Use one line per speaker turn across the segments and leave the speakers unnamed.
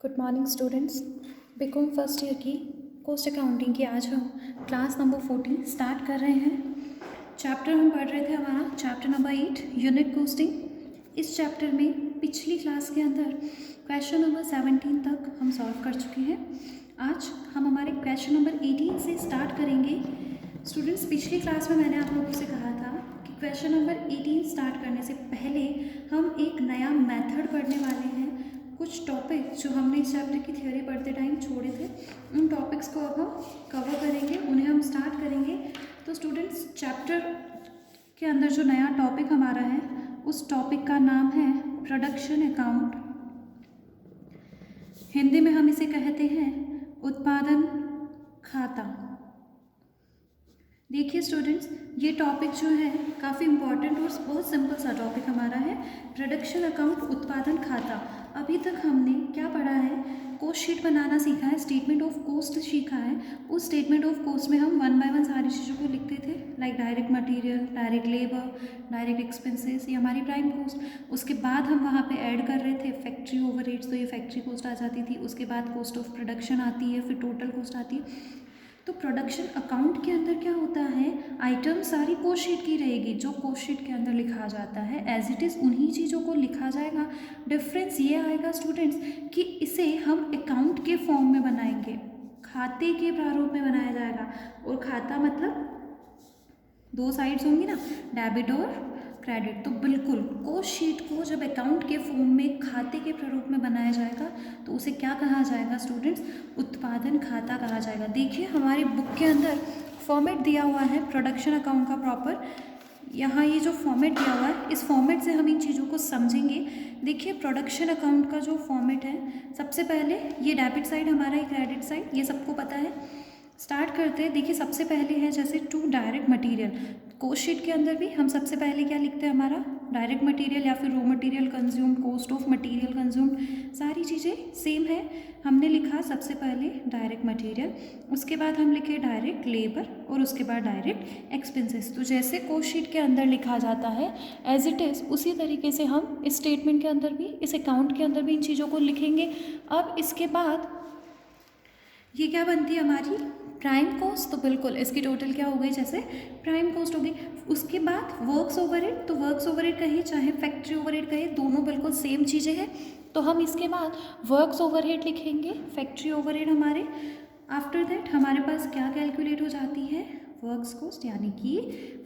Good morning students. BCom first year की cost accounting की आज हम क्लास नंबर 14 स्टार्ट कर रहे हैं। चैप्टर हम पढ़ रहे थे हमारा चैप्टर नंबर 8 यूनिट कॉस्टिंग। इस चैप्टर में पिछली क्लास के अंदर क्वेश्चन नंबर 17 तक हम सॉल्व कर चुके हैं। आज हम हमारे क्वेश्चन नंबर 18 से स्टार्ट करेंगे। स्टूडेंट्स, पिछली क्लास में मैंने आप लोगों से कहा था कि क्वेश्चन नंबर 18 स्टार्ट करने से पहले हम एक नया मेथड पढ़ने वाले हैं। कुछ टॉपिक जो हमने इस चैप्टर की थ्योरी पढ़ते टाइम छोड़े थे, उन टॉपिक्स को अब हम कवर करेंगे, उन्हें हम स्टार्ट करेंगे। तो स्टूडेंट्स, चैप्टर के अंदर जो नया टॉपिक हमारा है उस टॉपिक का नाम है प्रोडक्शन अकाउंट। हिंदी में हम इसे कहते हैं उत्पादन खाता। देखिए स्टूडेंट्स, ये टॉपिक जो है काफ़ी इंपॉर्टेंट और बहुत सिंपल सा टॉपिक हमारा है, प्रोडक्शन अकाउंट उत्पादन खाता। अभी तक हमने क्या पढ़ा है, कॉस्ट शीट बनाना सीखा है, स्टेटमेंट ऑफ कॉस्ट सीखा है। उस स्टेटमेंट ऑफ कॉस्ट में हम वन बाय वन सारी चीज़ों को लिखते थे, like direct material, direct labour, direct expenses, ये हमारी प्राइम कॉस्ट। उसके बाद हम वहाँ पे ऐड कर रहे थे फैक्ट्री ओवरहेड्स, तो ये फैक्ट्री कॉस्ट आ जाती थी। उसके बाद कॉस्ट ऑफ प्रोडक्शन आती है, फिर टोटल कॉस्ट आती है। तो प्रोडक्शन अकाउंट के अंदर क्या होता है, आइटम सारी कॉस्ट शीट की रहेगी, जो कॉस्ट शीट के अंदर लिखा जाता है एज इट इज़ उन्हीं चीज़ों को लिखा जाएगा। डिफरेंस ये आएगा स्टूडेंट्स कि इसे हम अकाउंट के फॉर्म में बनाएंगे, खाते के प्रारूप में बनाया जाएगा। और खाता मतलब दो साइड्स होंगी ना, डेबिट और क्रेडिट। तो बिल्कुल कॉस्ट शीट को जब अकाउंट के फॉर्म में खाते के प्रारूप में बनाया जाएगा तो उसे क्या कहा जाएगा स्टूडेंट्स, उत्पादन खाता कहा जाएगा। देखिए हमारी बुक के अंदर फॉर्मेट दिया हुआ है प्रोडक्शन अकाउंट का प्रॉपर। यहाँ ये जो फॉर्मेट दिया हुआ है, इस फॉर्मेट से हम इन चीज़ों को समझेंगे। देखिए प्रोडक्शन अकाउंट का जो फॉर्मेट है, सबसे पहले ये डेबिट साइड हमारा है, क्रेडिट साइड, ये सबको पता है। स्टार्ट करते हैं। देखिए सबसे पहले है जैसे to direct material. Cost sheet के अंदर भी हम सबसे पहले क्या लिखते हैं, हमारा डायरेक्ट मटेरियल या फिर raw material consume, cost of material consume, सारी चीज़ें सेम है। हमने लिखा सबसे पहले डायरेक्ट मटेरियल, उसके बाद हम लिखे डायरेक्ट लेबर और उसके बाद डायरेक्ट एक्सपेंसेस। तो जैसे कॉस्ट शीट के अंदर लिखा जाता है एज इट इज़, उसी तरीके से हम इस स्टेटमेंट के अंदर भी, इस अकाउंट के अंदर भी इन चीज़ों को लिखेंगे। अब इसके बाद ये क्या बनती है हमारी प्राइम कॉस्ट। तो बिल्कुल इसकी टोटल क्या हो गई, जैसे प्राइम कॉस्ट हो गई। उसके बाद वर्क्स ओवरहेड, तो वर्क्स ओवरहेड कहे चाहे फैक्ट्री ओवरहेड कहे, दोनों बिल्कुल सेम चीज़ें हैं। तो हम इसके बाद वर्क्स ओवरहेड लिखेंगे, फैक्ट्री ओवरहेड हमारे। आफ्टर दैट हमारे पास क्या कैलकुलेट हो जाती है, वर्क्स कॉस्ट यानी कि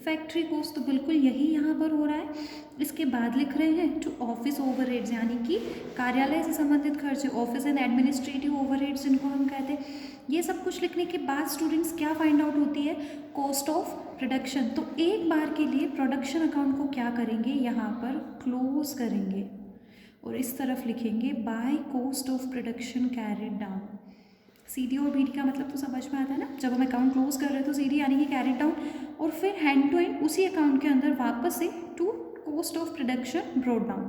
फैक्ट्री कॉस्ट। तो बिल्कुल यही यहाँ पर हो रहा है। इसके बाद लिख रहे हैं टू ऑफिस ओवरहेड्स यानी कि कार्यालय से संबंधित खर्चे, ऑफिस एंड एडमिनिस्ट्रेटिव ओवरहेड्स जिनको हम कहते हैं। ये सब कुछ लिखने के बाद स्टूडेंट्स क्या फाइंड आउट होती है, कॉस्ट ऑफ प्रोडक्शन। तो एक बार के लिए प्रोडक्शन अकाउंट को क्या करेंगे, यहाँ पर क्लोज करेंगे और इस तरफ लिखेंगे by cost of production carried down. CD और BD का मतलब तो समझ में आता है ना, जब हम अकाउंट क्लोज कर रहे हैं तो CD यानी कि कैरिड डाउन, और फिर हैंड टू हैंड उसी अकाउंट के अंदर वापस से to cost of production brought down.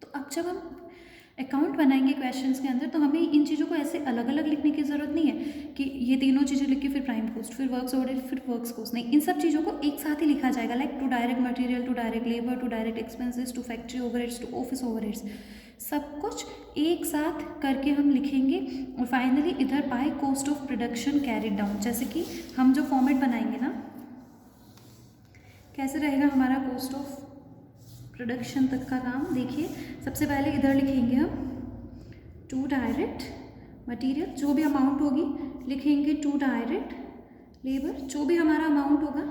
तो अब जब हम अकाउंट बनाएंगे क्वेश्चंस के अंदर, तो हमें इन चीज़ों को ऐसे अलग अलग लिखने की ज़रूरत नहीं है कि ये तीनों चीज़ें लिख के फिर प्राइम कॉस्ट, फिर वर्क्स ओवरहेड, फिर वर्क्स कॉस्ट। नहीं, इन सब चीज़ों को एक साथ ही लिखा जाएगा, like to direct material, to direct labour, to direct expenses, to factory overheads, to office overheads, सब कुछ एक साथ करके हम लिखेंगे। और फाइनली इधर bye cost of production carried down, जैसे कि हम जो फॉर्मेट बनाएंगे ना, कैसे रहेगा हमारा कॉस्ट ऑफ प्रोडक्शन तक का काम। देखिए सबसे पहले इधर लिखेंगे हम टू डायरेक्ट मटेरियल, जो भी अमाउंट होगी लिखेंगे टू डायरेक्ट लेबर, जो भी हमारा अमाउंट होगा,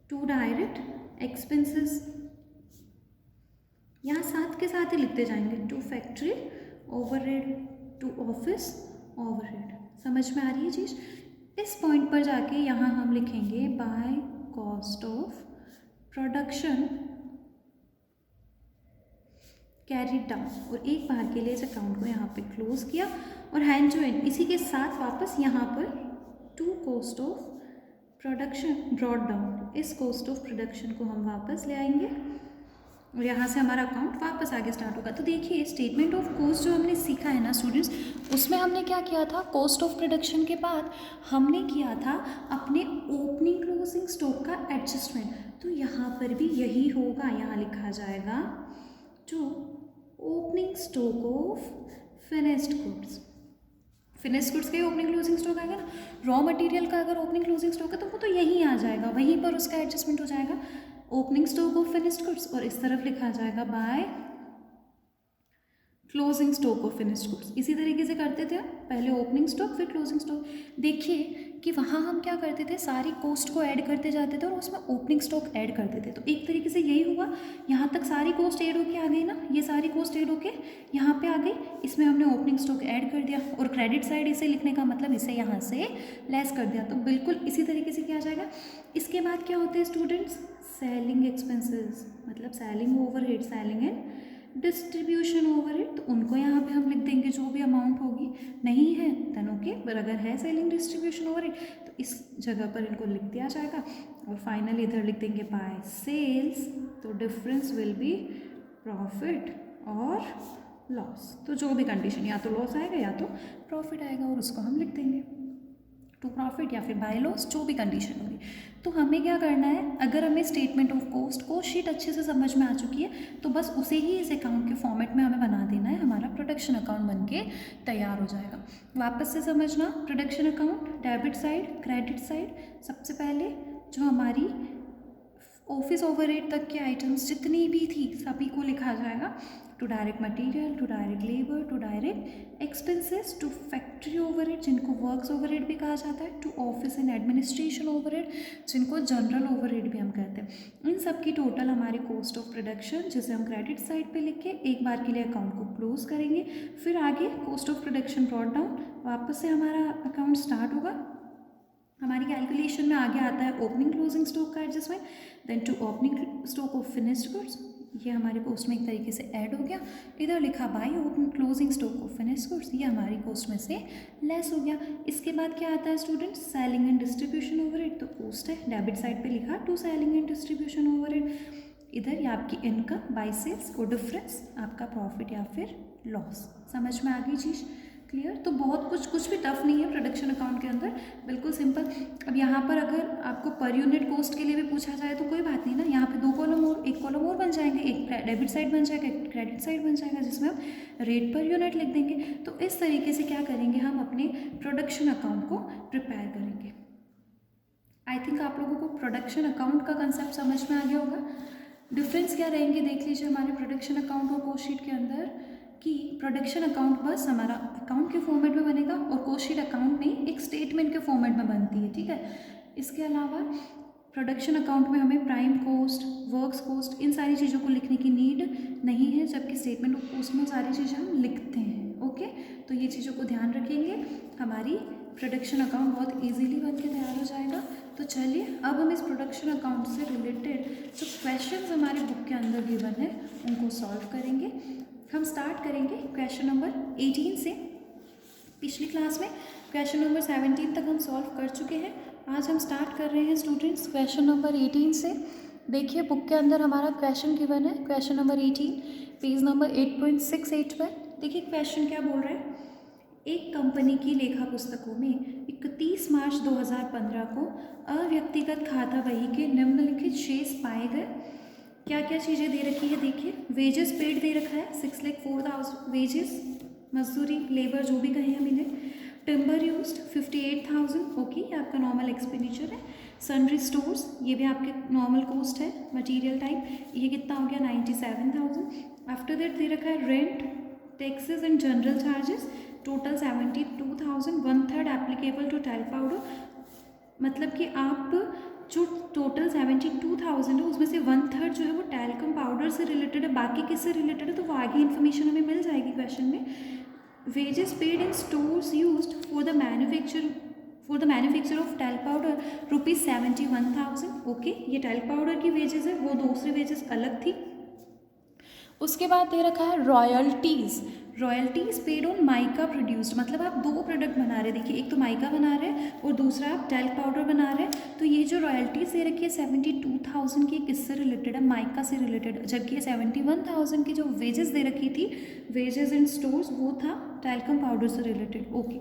टू डायरेक्ट एक्सपेंसेस, यहाँ साथ के साथ ही लिखते जाएंगे, to factory overhead, to office overhead. समझ में आ रही है चीज़। इस पॉइंट पर जाके यहाँ हम लिखेंगे by cost of production carried down, और एक बार के लिए इस अकाउंट को यहाँ पे क्लोज किया और हैंड टू हैंड इसी के साथ वापस यहाँ पर to cost of production brought down, इस कॉस्ट ऑफ प्रोडक्शन को हम वापस ले आएंगे और यहाँ से हमारा अकाउंट वापस आगे स्टार्ट होगा। तो देखिए स्टेटमेंट ऑफ कॉस्ट जो हमने सीखा है ना स्टूडेंट्स, उसमें हमने क्या किया था, कॉस्ट ऑफ प्रोडक्शन के बाद हमने किया था अपने ओपनिंग क्लोजिंग स्टॉक का एडजस्टमेंट। तो यहाँ पर भी यही होगा, यहाँ लिखा जाएगा to opening stock of finished goods, finished goods का ही ओपनिंग क्लोजिंग स्टॉक आएगा ना। रॉ मटेरियल का अगर ओपनिंग क्लोजिंग स्टॉक है तो वो तो यहीं आ जाएगा, वहीं पर उसका एडजस्टमेंट हो जाएगा, opening stock of finished goods, और इस तरफ लिखा जाएगा by closing stock of finished goods. इसी तरीके से करते थे, पहले ओपनिंग स्टॉक फिर क्लोजिंग स्टॉक। देखिए कि वहाँ हम क्या करते थे, सारी कॉस्ट को ऐड करते जाते थे और उसमें ओपनिंग स्टॉक ऐड करते थे। तो एक तरीके से यही हुआ, यहाँ तक सारी कॉस्ट ऐड होके आ गई ना, ये सारी कॉस्ट ऐड होके यहाँ पे आ गई, इसमें हमने ओपनिंग स्टॉक ऐड कर दिया, और क्रेडिट साइड इसे लिखने का मतलब इसे यहाँ से लेस कर दिया। तो बिल्कुल इसी तरीके से किया जाएगा। इसके बाद क्या होते हैं स्टूडेंट्स, सेलिंग एक्सपेंसेस, मतलब selling overhead, selling and distribution overhead, तो उनको यहाँ पे हम लिख देंगे जो भी अमाउंट होगी। नहीं है देन ओके, पर अगर है सेलिंग डिस्ट्रीब्यूशन ओवरहेड तो इस जगह पर इनको लिख दिया जाएगा, और फाइनली इधर लिख देंगे बाय सेल्स, तो डिफरेंस विल बी प्रॉफिट और लॉस। तो जो भी कंडीशन, या तो लॉस आएगा या तो प्रॉफिट आएगा, और उसको हम लिख देंगे टू प्रॉफिट या फिर बाय लॉस, जो भी कंडीशन होगी। तो हमें क्या करना है, अगर हमें स्टेटमेंट ऑफ कॉस्ट शीट अच्छे से समझ में आ चुकी है तो बस उसे ही इस अकाउंट के फॉर्मेट में हमें बना देना है, हमारा प्रोडक्शन अकाउंट बन के तैयार हो जाएगा। वापस से समझना, production account, debit side, credit side, सबसे पहले जो हमारी ऑफिस ओवरहेड तक के आइटम्स जितनी भी थी सभी को लिखा जाएगा, to direct material, to direct labour, to direct expenses, to factory overhead जिनको वर्क्स ओवरहेड भी कहा जाता है, to office and administration overhead जिनको जनरल ओवरहेड भी हम कहते हैं। इन सब की टोटल हमारी कॉस्ट ऑफ प्रोडक्शन, जिसे हम क्रेडिट साइड पे लिख के एक बार के लिए अकाउंट को क्लोज करेंगे। फिर आगे cost of production brought down, वापस से हमारा अकाउंट स्टार्ट होगा। हमारी कैलकुलेशन में आगे आता है ओपनिंग क्लोजिंग स्टॉक का adjustment, then to opening stock of finished goods, ये हमारे कॉस्ट में एक तरीके से ऐड हो गया। इधर लिखा by opening closing stock of finished goods, ये हमारी कॉस्ट में से लेस हो गया। इसके बाद क्या आता है student, selling and distribution overhead, तो कॉस्ट है, डेबिट साइड पे लिखा to selling and distribution overhead, इधर ये आपकी इनकम बाय सेल्स और डिफरेंस आपका प्रॉफिट या फिर लॉस। समझ में आ गई चीज़, क्लियर। तो बहुत कुछ भी टफ नहीं है प्रोडक्शन अकाउंट के अंदर, बिल्कुल सिंपल। अब यहाँ पर अगर आपको पर यूनिट कॉस्ट के लिए भी पूछा जाए तो कोई बात नहीं ना, यहाँ पे दो कॉलम और एक कॉलम और बन जाएंगे, एक डेबिट साइड बन जाएगा, एक क्रेडिट साइड बन जाएगा, जिसमें हम रेट पर यूनिट लिख देंगे। तो इस तरीके से क्या करेंगे, हम अपने प्रोडक्शन अकाउंट को प्रिपेयर करेंगे। आई थिंक आप लोगों को प्रोडक्शन अकाउंट का कंसेप्ट समझ में आ गया होगा। डिफरेंस क्या रहेंगे देख लीजिए हमारे प्रोडक्शन अकाउंट और कॉस्ट शीट के अंदर, कि प्रोडक्शन अकाउंट बस हमारा अकाउंट के फॉर्मेट में बनेगा और कॉस्ट शीट अकाउंट नहीं, एक स्टेटमेंट के फॉर्मेट में बनती है, ठीक है। इसके अलावा प्रोडक्शन अकाउंट में हमें प्राइम कॉस्ट, वर्क्स कॉस्ट, इन सारी चीज़ों को लिखने की नीड नहीं है, जबकि स्टेटमेंट ऑफ कॉस्ट में सारी चीज़ें हम लिखते हैं। ओके, तो ये चीज़ों को ध्यान रखेंगे, हमारी प्रोडक्शन अकाउंट बहुत ईजीली बन के तैयार हो जाएगा। तो चलिए अब हम इस प्रोडक्शन अकाउंट से रिलेटेड जो क्वेश्चन हमारे बुक के अंदर गिवन है उनको सॉल्व करेंगे। हम स्टार्ट करेंगे क्वेश्चन नंबर 18 से। पिछली क्लास में क्वेश्चन नंबर 17 तक हम सॉल्व कर चुके हैं। आज हम स्टार्ट कर रहे हैं स्टूडेंट्स क्वेश्चन नंबर 18 से। देखिए बुक के अंदर हमारा क्वेश्चन गिवन है, क्वेश्चन नंबर 18 पेज नंबर 8.68 पर। देखिए क्वेश्चन क्या बोल रहा है, एक कंपनी की लेखा पुस्तकों में 31 मार्च 2015 को अव्यक्तिगत खाता बही के निम्नलिखित शेष पाए गए। क्या क्या चीज़ें दे रखी है देखिए, वेजेस पेड दे रखा है 6,04,000 वेजेस, मजदूरी लेबर जो भी कहें हम इन्हें। टिम्बर यूज्ड 58,000, ओके ये आपका नॉर्मल एक्सपेंडिचर है। सन्ड्री स्टोर्स ये भी आपके नॉर्मल कॉस्ट है। मटेरियल टाइप ये कितना हो गया 97,000। आफ्टर दैट दे रखा है rent, taxes and general charges total 72,000, 1/3 applicable to talc powder, मतलब कि आप जो टोटल 72,000 है उसमें से 1/3 जो है वो टैल्कम पाउडर से रिलेटेड है, बाकी किससे रिलेटेड है तो वो आगे इन्फॉर्मेशन हमें मिल जाएगी क्वेश्चन में। Wages paid in stores used for the manufacture of talc powder ₹71,000, okay ये टैल्क पाउडर की वेजेस है, वो दूसरी वेजेस अलग थी। उसके बाद दे रखा है royalties, royalties paid on mica produced, मतलब आप दो प्रोडक्ट बना रहे हैं, देखिए एक तो माइका बना रहे हैं और दूसरा आप टैल्क पाउडर बना रहे हैं। तो ये जो रॉयल्टीज़ दे रखी है 72,000 की किससे रिलेटेड है, माइका से रिलेटेड, जबकि ये 71,000 की जो वेजेस दे रखी थी वेजेस इन स्टोर्स वो था टैल्कम पाउडर से रिलेटेड, ओके।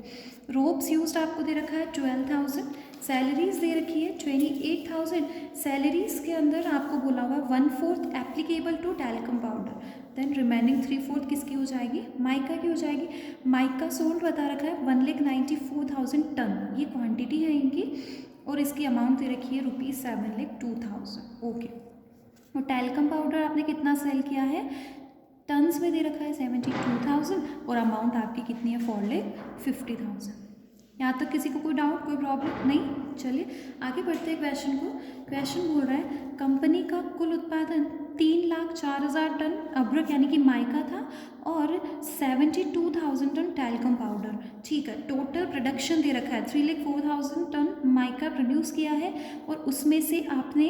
रोप्स यूज्ड आपको दे रखा है 12,000, सैलरीज दे रखी है 28,000। सैलरीज के अंदर आपको बोला हुआ 1/4 applicable to talcum powder, then remaining 3/4 किसकी हो जाएगी, माइका की हो जाएगी। माइका सोल्ड बता रखा है 1,94,000 टन, ये क्वांटिटी है इनकी, और इसकी अमाउंट दे रखी है ₹7,02,000। ओके, और टैल्कम पाउडर आपने कितना सेल किया है, टन्स में दे रखा है 72,000, और अमाउंट आपकी कितनी है, 4,50,000। यहाँ तक किसी को कोई डाउट, कोई प्रॉब्लम नहीं? चलिए आगे बढ़ते हैं क्वेश्चन को। क्वेश्चन बोल रहा है कंपनी का कुल उत्पादन 3,04,000 टन अब्रक यानी कि माइका था और 72,000 टन टैल्कम पाउडर। ठीक है, टोटल प्रोडक्शन दे रखा है 3,04,000 टन माइका प्रोड्यूस किया है, और उसमें से आपने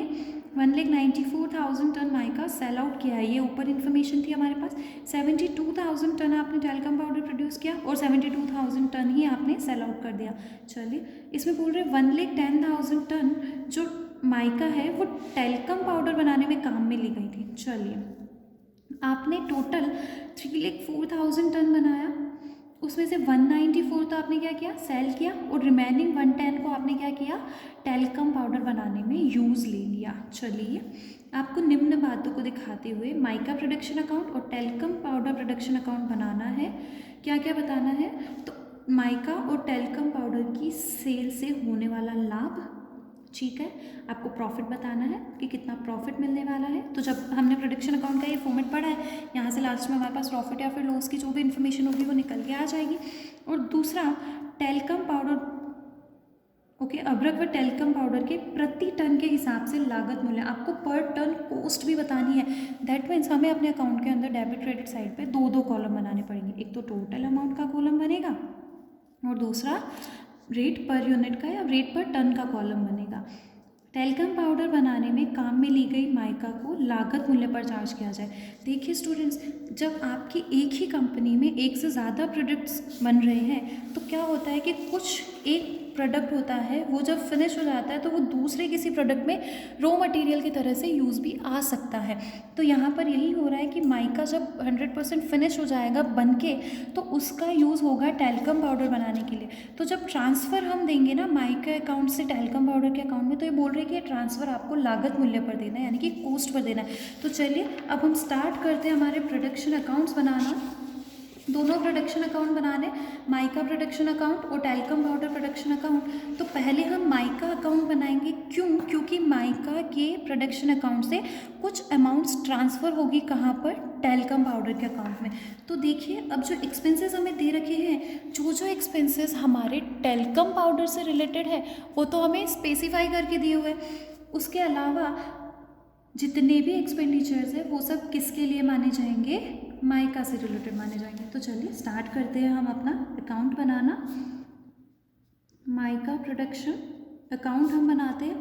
1,94,000 टन माइका सेल आउट किया है, ये ऊपर इन्फॉर्मेशन थी हमारे पास। 72,000 टन आपने टैल्कम पाउडर प्रोड्यूस किया और 72,000 टन ही आपने सेल आउट कर दिया। चलिए इसमें बोल रहे 1,10,000 टन जो माइका है वो टैल्कम पाउडर बनाने में काम में ली गई थी। चलिए आपने टोटल 3,04,000 टन बनाया, उसमें से 194 तो आपने क्या किया, सेल किया, और रिमेनिंग 110 को आपने क्या किया, टैल्कम पाउडर बनाने में यूज़ ले लिया। चलिए आपको निम्न बातों को दिखाते हुए माइका प्रोडक्शन अकाउंट और टैल्कम पाउडर प्रोडक्शन अकाउंट बनाना है। क्या क्या बताना है, तो माइका और टैल्कम पाउडर की सेल से होने वाला लाभ, ठीक है, आपको प्रॉफिट बताना है कि कितना प्रॉफिट मिलने वाला है। तो जब हमने प्रोडक्शन अकाउंट का ये फॉर्मेट पढ़ा है, यहाँ से लास्ट में हमारे पास प्रॉफिट या फिर लॉस की जो भी इन्फॉर्मेशन होगी वो निकल के आ जाएगी। और दूसरा टैल्कम पाउडर, ओके, अब्रक व टैल्कम पाउडर के प्रति टन के हिसाब से लागत मूल्य, आपको पर टन कॉस्ट भी बतानी है। दैट मीन्स हमें अपने अकाउंट के अंदर डेबिट क्रेडिट साइड पे दो कॉलम बनाने पड़ेंगे, एक तो टोटल अमाउंट का कॉलम बनेगा और दूसरा रेट पर यूनिट का या रेट पर टन का कॉलम बनेगा। टैल्कम पाउडर बनाने में काम में ली गई माइका को लागत मूल्य पर चार्ज किया जाए। देखिए स्टूडेंट्स, जब आपकी एक ही कंपनी में एक से ज़्यादा प्रोडक्ट्स बन रहे हैं तो क्या होता है कि कुछ एक प्रोडक्ट होता है वो जब फिनिश हो जाता है तो वो दूसरे किसी प्रोडक्ट में रॉ मटेरियल की तरह से यूज़ भी आ सकता है। तो यहाँ पर यही हो रहा है कि माइका जब 100% फिनिश हो जाएगा बन के, तो उसका यूज़ होगा टैल्कम पाउडर बनाने के लिए। तो जब ट्रांसफ़र हम देंगे ना माइका अकाउंट से टैल्कम पाउडर के अकाउंट में, तो ये बोल रहे हैं कि ये ट्रांसफ़र आपको लागत मूल्य पर देना है, यानी कि कॉस्ट पर देना है। तो चलिए अब हम स्टार्ट करते हैं हमारे प्रोडक्शन अकाउंट्स बनाना। दोनों प्रोडक्शन अकाउंट बनाने, माइका प्रोडक्शन अकाउंट और टैल्कम पाउडर प्रोडक्शन अकाउंट। तो पहले हम माइका अकाउंट बनाएंगे, क्यों, क्योंकि माइका के प्रोडक्शन अकाउंट से कुछ अमाउंट्स ट्रांसफ़र होगी कहाँ पर, टैल्कम पाउडर के अकाउंट में। तो देखिए अब जो एक्सपेंसेस हमें दे रखे हैं, जो एक्सपेंसेस हमारे टैल्कम पाउडर से रिलेटेड है वो तो हमें स्पेसिफाई करके दिए हुए, उसके अलावा जितने भी एक्सपेंडिचर्स है वो सब किसके लिए माने जाएंगे, माइका से रिलेटेड माने जाएंगे। तो चलिए स्टार्ट करते हैं हम अपना अकाउंट बनाना। माइका प्रोडक्शन अकाउंट हम बनाते हैं।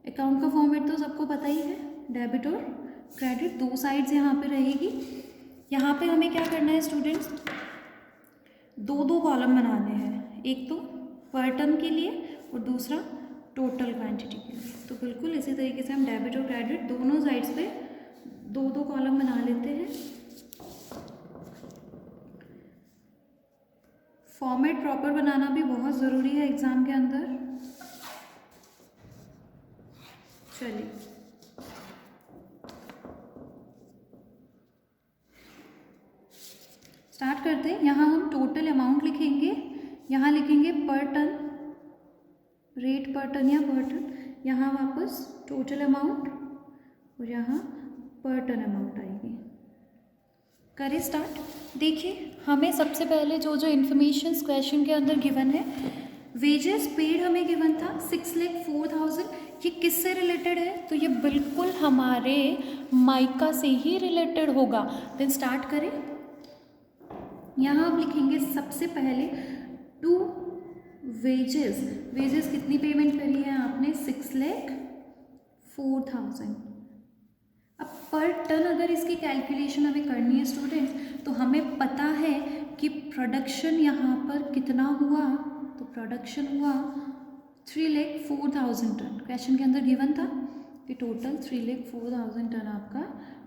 अकाउंट का फॉर्मेट तो सबको पता ही है, डेबिट और क्रेडिट, दो साइड्स यहाँ पे रहेगी। यहाँ पे हमें क्या करना है स्टूडेंट्स, दो कॉलम बनाने हैं, एक तो पर टन के लिए और दूसरा टोटल क्वांटिटी के लिए। तो बिल्कुल इसी तरीके से हम डेबिट और क्रेडिट दोनों साइड्स पे दो कॉलम बना लेते हैं। फॉर्मेट प्रॉपर बनाना भी बहुत ज़रूरी है एग्ज़ाम के अंदर। चलिए स्टार्ट करते हैं। यहाँ हम टोटल अमाउंट लिखेंगे, यहाँ लिखेंगे पर टन, रेट पर टन या पर टन, यहाँ वापस टोटल अमाउंट और यहाँ पर टन अमाउंट आएगी। करें स्टार्ट। देखिए हमें सबसे पहले जो इन्फॉर्मेशन क्वेश्चन के अंदर गिवन है, वेजेस पेड हमें गिवन था 6,04,000, ये किससे रिलेटेड है, तो ये बिल्कुल हमारे माइका से ही रिलेटेड होगा। देन स्टार्ट करें। यहाँ हम लिखेंगे सबसे पहले टू वेजेस कितनी पेमेंट करी है आपने, 6,04,000। अब पर टन अगर इसकी कैलकुलेशन हमें करनी है स्टूडेंट्स, तो हमें पता है कि प्रोडक्शन यहाँ पर कितना हुआ, तो प्रोडक्शन हुआ 3,04,000 टन। क्वेश्चन के अंदर गिवन था कि टोटल 3,04,000 टन आपका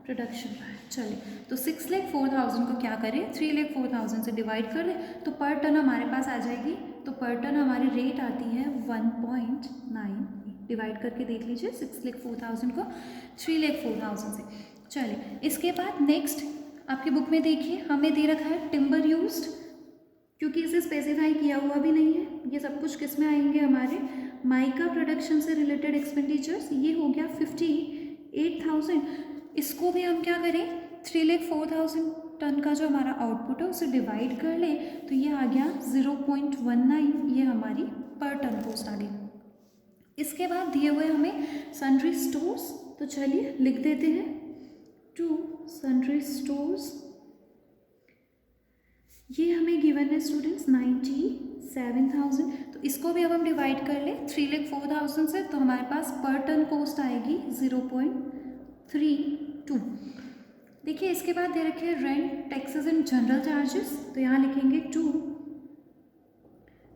प्रोडक्शन का है। चलिए, तो 6,04,000 को क्या करें, 3,04,000 से डिवाइड कर दें तो पर टन हमारे पास आ जाएगी। तो पर टन हमारी रेट आती है 1.9। डिवाइड करके देख लीजिए 6,04,000 को 3,04,000 से। चलिए, इसके बाद नेक्स्ट आपकी बुक में देखिए हमें दे रखा है टिम्बर यूज्ड, क्योंकि इसे स्पेसिफाई किया हुआ भी नहीं है। ये सब कुछ किस में आएंगे, हमारे माइका प्रोडक्शन से रिलेटेड एक्सपेंडिचर्स। ये हो गया 58,000। इसको भी हम क्या करें, 3,04,000 टन का जो हमारा आउटपुट है उसे डिवाइड कर ले तो ये आ गया 0.19। ये हमारी पर टन कॉस्ट आ गई। इसके बाद दिए हुए हमें सन्ड्री स्टोर्स, तो चलिए लिख देते हैं टू सन्ड्री स्टोर्स। ये हमें गिवन है स्टूडेंट्स 97,000। तो इसको भी अब हम डिवाइड कर ले 3,04,000 से, तो हमारे पास पर टन कॉस्ट आएगी 0.32। देखिए, इसके बाद दे रखे हैं rent, taxes and general charges. तो यहाँ लिखेंगे to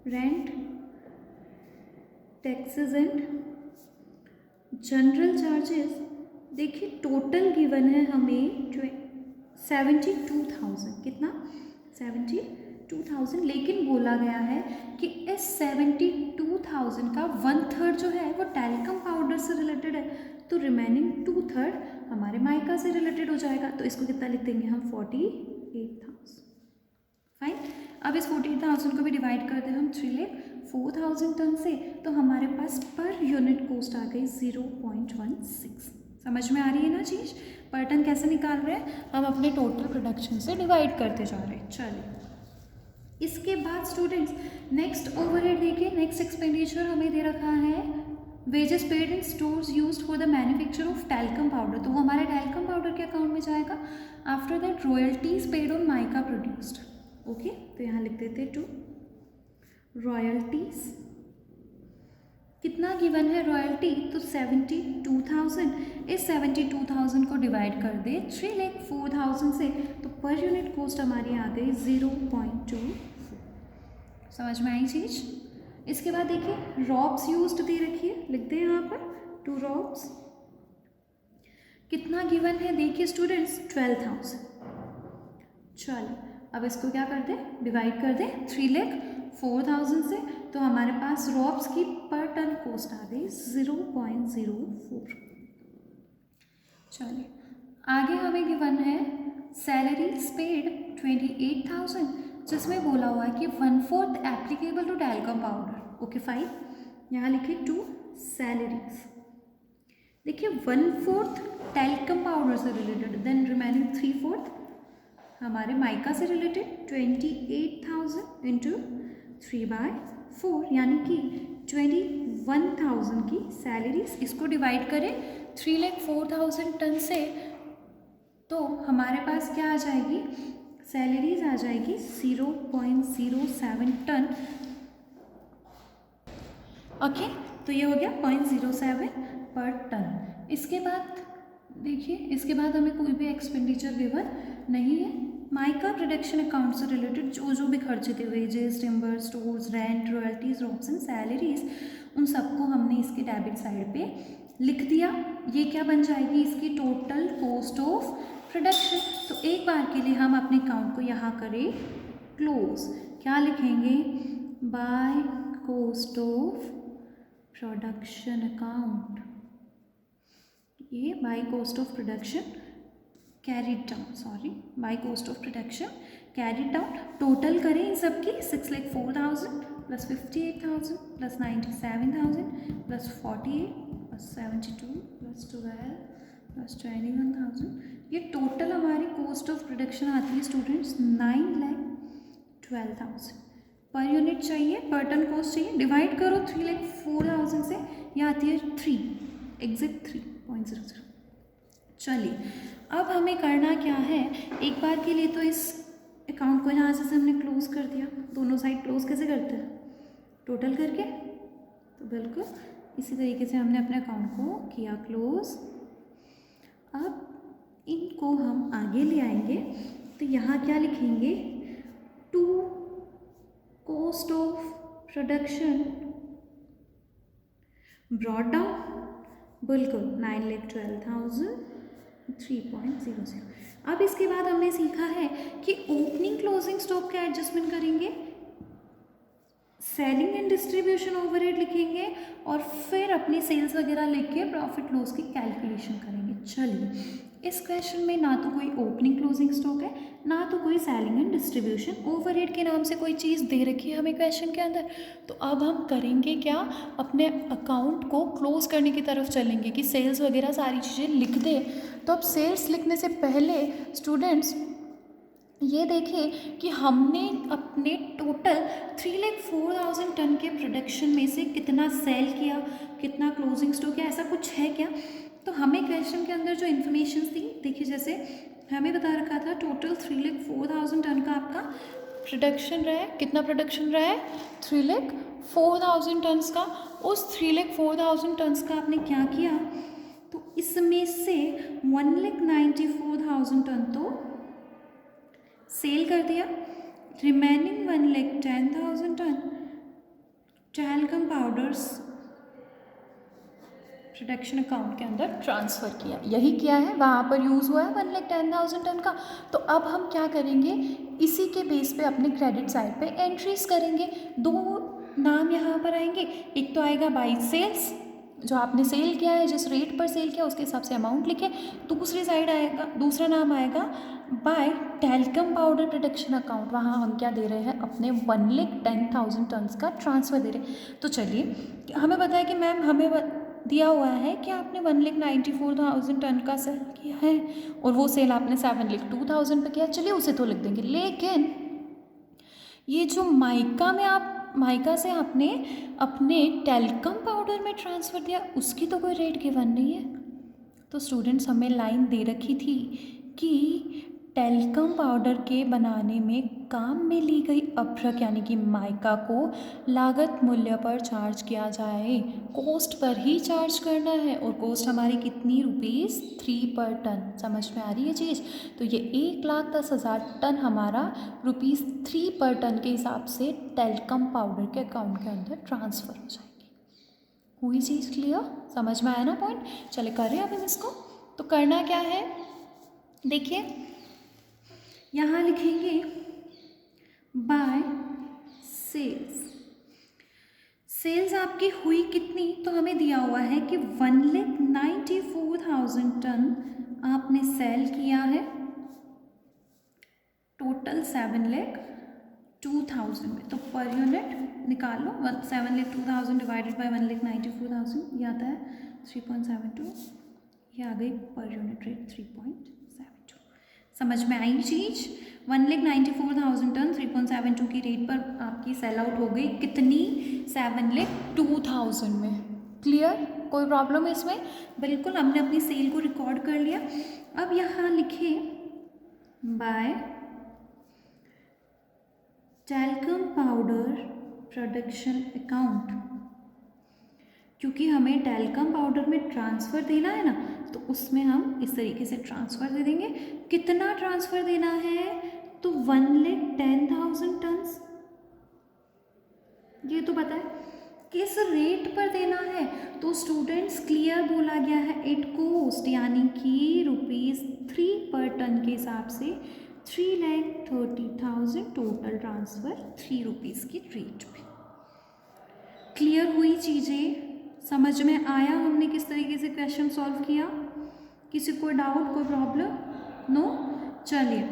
rent, taxes and general charges. देखिए टोटल गिवन है हमें 72,000। कितना, 72,000। लेकिन बोला गया है कि इस 72,000 का 1/3 जो है वो टैल्कम पाउडर से रिलेटेड है, तो रिमेनिंग 2/3 हमारे माइका से रिलेटेड हो जाएगा। तो इसको कितना लिख देंगे हम, 48,000। फाइन। अब इस 48,000 को भी डिवाइड कर दें हम 3,04,000 टन से, तो हमारे पास पर यूनिट कॉस्ट आ गई 0.16। समझ में आ रही है ना चीज़, पर टन कैसे निकाल रहे हैं, हम अपने टोटल प्रोडक्शन से डिवाइड करते जा रहे हैं। चलिए, इसके बाद स्टूडेंट्स नेक्स्ट ओवरहेड देखिए। नेक्स्ट एक्सपेंडिचर हमें दे रखा है wages paid in stores used for the manufacture of talcum powder. तो वो हमारे टैल्कम पाउडर के अकाउंट में जाएगा। After that royalties paid on mica produced. Okay, तो यहाँ लिख देते टू रॉयल्टीज। कितना गिवन है रॉयल्टी, तो 72,000। इस 72,000 को डिवाइड कर दे 3,04,000 से, तो पर यूनिट कॉस्ट हमारी आ गई 0.24। समझ में आई चीज़। इसके बाद देखिए रॉब्स यूज्ड दे रखिए, लिखते हैं यहाँ पर टू रॉब्स। कितना गिवन है देखिए स्टूडेंट्स, 12,000। चलो, अब इसको क्या कर दें, डिवाइड कर दें 3,04,000 से, तो हमारे पास रॉब्स की पर टन कॉस्ट आ गई 0.04। चलिए, आगे हमें गिवन है सैलरीज पेड 28,000, जिसमें बोला हुआ है कि 1/4 applicable to talcum powder. Okay fine, यहाँ लिखे टू सैलरीज। देखिए 1/4 टैल्कम पाउडर से रिलेटेड, देन रिमेनिंग 3/4 हमारे माइका से रिलेटेड। 28,000 इंटू 3/4 यानी कि 21,000 की सैलरीज। इसको डिवाइड करें 3,04,000 टन से, तो हमारे पास क्या आ जाएगी, सैलरीज आ जाएगी 0.07 टन। ओके, तो ये हो गया 0.07 पर टन। इसके बाद देखिए, इसके बाद हमें कोई भी एक्सपेंडिचर गिवन नहीं है। माइका प्रोडक्शन अकाउंट से रिलेटेड जो भी खर्चे थे, wages, timber, stores, rent, royalties, robes and salaries, उन सबको हमने इसके डेबिट साइड पे लिख दिया। ये क्या बन जाएगी, इसकी टोटल कॉस्ट ऑफ प्रोडक्शन। तो एक बार के लिए हम अपने अकाउंट को यहाँ करें क्लोज। क्या लिखेंगे, by cost of production account. ये by cost of production carried down, sorry, by cost of production carried down. Total करें इन सबकी 6,04,000 plus 58,000 plus 97,000 plus 48 plus 72 plus 12 plus 21,000। ये टोटल हमारी कॉस्ट ऑफ प्रोडक्शन आती है स्टूडेंट्स 9,12,000। पर यूनिट चाहिए, पर टन कॉस्ट चाहिए, डिवाइड करो 3,04,000 से, यह आती है 3, एग्जैक्ट 3.00। चलिए, अब हमें करना क्या है, एक बार के लिए तो इस अकाउंट को यहाँ से हमने क्लोज कर दिया। दोनों साइड क्लोज कैसे करते हैं, टोटल करके। तो बिल्कुल इसी तरीके से हमने अपने अकाउंट को किया क्लोज। अब इनको हम आगे ले आएंगे, तो यहाँ क्या लिखेंगे, to cost of production brought down, बिल्कुल 9,12,000 3.00। अब इसके बाद हमने सीखा है कि ओपनिंग क्लोजिंग स्टॉक का एडजस्टमेंट करेंगे, सेलिंग एंड डिस्ट्रीब्यूशन ओवरहेड लिखेंगे और फिर अपनी सेल्स वगैरह लिख के प्रॉफिट लॉस की कैलकुलेशन करेंगे। चलिए, इस क्वेश्चन में ना तो कोई ओपनिंग क्लोजिंग स्टॉक है, ना तो कोई सेलिंग एंड डिस्ट्रीब्यूशन ओवरहेड के नाम से कोई चीज़ दे रखी है हमें क्वेश्चन के अंदर। तो अब हम करेंगे क्या, अपने अकाउंट को क्लोज करने की तरफ चलेंगे कि सेल्स वगैरह सारी चीज़ें लिख दे। तो अब सेल्स लिखने से पहले स्टूडेंट्स ये देखिए कि हमने अपने टोटल 3,04,000 टन के प्रोडक्शन में से कितना सेल किया, कितना क्लोजिंग स्टॉक किया, ऐसा कुछ है क्या। तो हमें क्वेश्चन के अंदर जो इन्फॉर्मेशन थी, देखिए जैसे हमें बता रखा था टोटल 3,04,000 टन का आपका प्रोडक्शन रहा है। कितना प्रोडक्शन रहा है, 3,04,000 टन्स का। उस 3,04,000 टन्स का आपने क्या किया, तो इसमें से 1,94,000 टन तो सेल कर दिया, remaining 1,10,000 ton talcum powders production account के अंदर ट्रांसफ़र किया। यही किया है, वहाँ पर यूज़ हुआ है 1,10,000 टन का। तो अब हम क्या करेंगे, इसी के बेस पे अपने क्रेडिट साइड पे एंट्रीज करेंगे। दो नाम यहाँ पर आएंगे, एक तो आएगा बाई सेल्स, जो आपने सेल किया है, जिस रेट पर सेल किया उसके हिसाब से अमाउंट लिखे। दूसरी साइड आएगा, दूसरा नाम आएगा by talcum powder production account. वहाँ हम क्या दे रहे हैं, अपने 1,10,000 टन्स का ट्रांसफ़र दे रहे हैं। तो चलिए, हमें बताया कि मैम हमें दिया हुआ है कि आपने 1,94,000 टन का सेल किया है और वो सेल आपने 7,02,000 पे किया। चलिए उसे तो लिख देंगे, लेकिन ये जो माइका से आपने अपने टैल्कम पाउडर में ट्रांसफ़र दिया, उसकी तो कोई रेट गिवन नहीं है। तो स्टूडेंट्स, हमें लाइन दे रखी थी कि टैल्कम पाउडर के बनाने में काम में ली गई अभ्रक यानी कि माइका को लागत मूल्य पर चार्ज किया जाए, कॉस्ट पर ही चार्ज करना है। और कॉस्ट हमारी कितनी, ₹3 पर टन। समझ में आ रही है चीज़। तो ये 1,10,000 टन हमारा ₹3 पर टन के हिसाब से टैल्कम पाउडर के अकाउंट के अंदर ट्रांसफ़र हो जाएगी। हुई चीज़ क्लियर, समझ में आया ना पॉइंट। चले कर रहे हैं अब हम इसको। तो करना क्या है, देखिए यहाँ लिखेंगे बाय सेल्स। सेल्स आपकी हुई कितनी, तो हमें दिया हुआ है कि 1,94,000 टन आपने सेल किया है, टोटल 7,02,000 में। तो पर यूनिट निकाल लो, 7,02,000 डिवाइडेड बाय 1,94,000, ये आता है 3.72। ये आ गई पर यूनिट रेट 3.72। समझ में आई चीज़। 1,94,000 टन 3.72 की रेट पर आपकी सेल आउट हो गई, कितनी, 7,02,000 में। क्लियर, कोई प्रॉब्लम है इसमें, बिल्कुल हमने अपनी सेल को रिकॉर्ड कर लिया। अब यहाँ लिखे by talcum powder production account, क्योंकि हमें टैल्कम पाउडर में ट्रांसफ़र देना है ना, तो उसमें हम इस तरीके से ट्रांसफ़र दे देंगे। कितना ट्रांसफ़र देना है, तो 1,10,000 टन्स। ये तो पता है किस रेट पर देना है, तो स्टूडेंट्स क्लियर बोला गया है, एट कॉस्ट यानी कि ₹3 पर टन के हिसाब से 3,30,000 टोटल ट्रांसफ़र ₹3 की रेट पे। क्लियर हुई चीज़ें, समझ में आया हमने किस तरीके से क्वेश्चन सॉल्व किया। किसी को डाउट, कोई प्रॉब्लम, नो। चलिए,